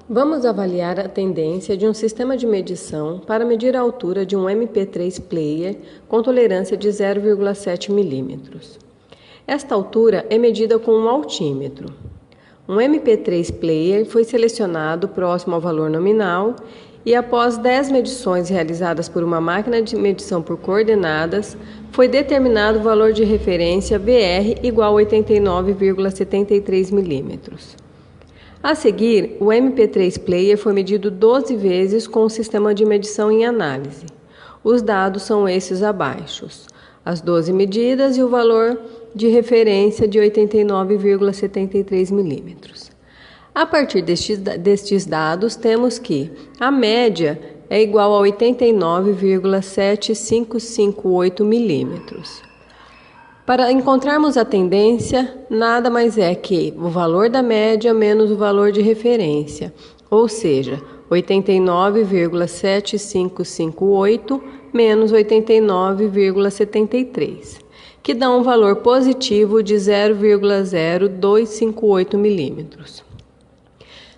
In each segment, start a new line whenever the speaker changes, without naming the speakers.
Vamos avaliar a tendência de um sistema de medição para medir a altura de um MP3 player com tolerância de 0,7 mm. Esta altura é medida com um altímetro. Um MP3 player foi selecionado próximo ao valor nominal e, após 10 medições realizadas por uma máquina de medição por coordenadas, foi determinado o valor de referência VR igual a 89,73 mm. A seguir, o MP3 Player foi medido 12 vezes com o sistema de medição em análise. Os dados são esses abaixo: as 12 medidas e o valor de referência de 89,73 mm. A partir destes dados, temos que a média é igual a 89,7558 milímetros. Para encontrarmos a tendência, nada mais é que o valor da média menos o valor de referência, ou seja, 89,7558 menos 89,73, que dá um valor positivo de 0,0258 milímetros.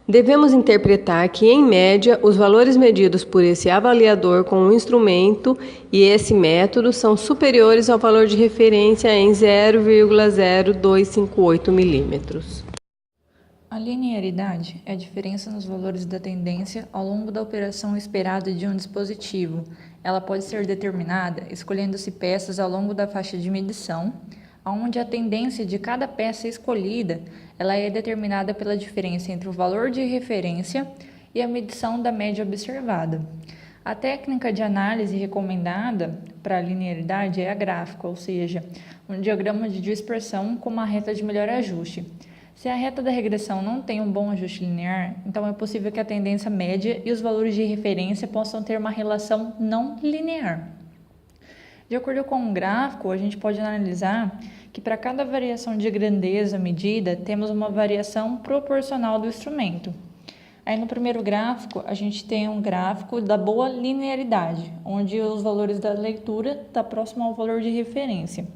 Devemos interpretar que, em média, os valores medidos por esse avaliador com o instrumento e esse método são superiores ao valor de referência em 0,0258 milímetros.
A linearidade é a diferença nos valores da tendência ao longo da operação esperada de um dispositivo. Ela pode ser determinada escolhendo-se peças ao longo da faixa de medição, onde a tendência de cada peça escolhida ela é determinada pela diferença entre o valor de referência e a medição da média observada. A técnica de análise recomendada para a linearidade é a gráfica, ou seja, um diagrama de dispersão com uma reta de melhor ajuste. Se a reta da regressão não tem um bom ajuste linear, então é possível que a tendência média e os valores de referência possam ter uma relação não linear. De acordo com o gráfico, a gente pode analisar que para cada variação de grandeza medida, temos uma variação proporcional do instrumento. Aí no primeiro gráfico, a gente tem um gráfico da boa linearidade, onde os valores da leitura estão próximos ao valor de referência.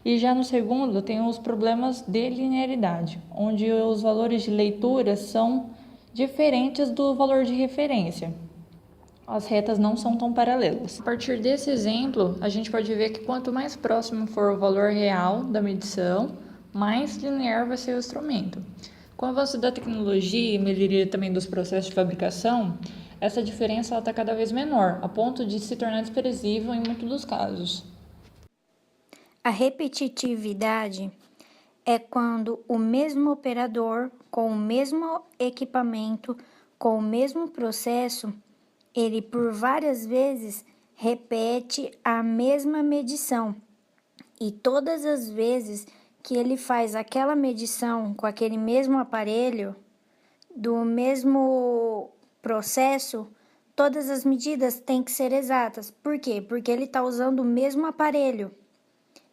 E já no segundo, tem os problemas de linearidade, onde os valores de leitura são diferentes do valor de referência. As retas não são tão paralelas. A partir desse exemplo, a gente pode ver que quanto mais próximo for o valor real da medição, mais linear vai ser o instrumento. Com o avanço da tecnologia e melhoria também dos processos de fabricação, essa diferença está cada vez menor, a ponto de se tornar desprezível em muitos dos casos.
A repetitividade é quando o mesmo operador, com o mesmo equipamento, com o mesmo processo, ele por várias vezes repete a mesma medição e todas as vezes que ele faz aquela medição com aquele mesmo aparelho, do mesmo processo, todas as medidas têm que ser exatas. Por quê? Porque ele está usando o mesmo aparelho.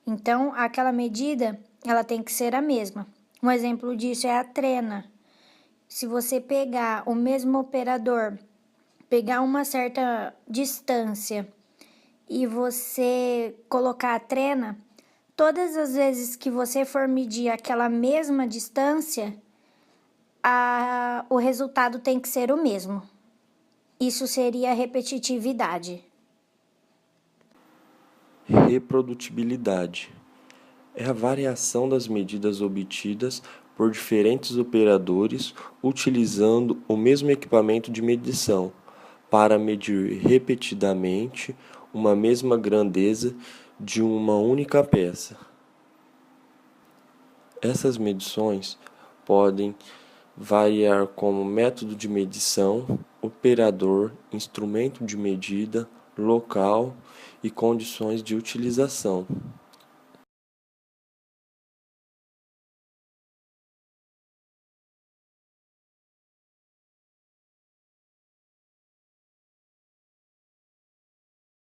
Então, aquela medida, ela tem que ser a mesma. Um exemplo disso é a trena. Se você pegar o mesmo operador, pegar uma certa distância e você colocar a trena, todas as vezes que você for medir aquela mesma distância, o resultado tem que ser o mesmo. Isso seria a repetitividade.
Reprodutibilidade é a variação das medidas obtidas por diferentes operadores utilizando o mesmo equipamento de medição para medir repetidamente uma mesma grandeza de uma única peça. Essas medições podem variar como método de medição, operador, instrumento de medida, local e condições de utilização.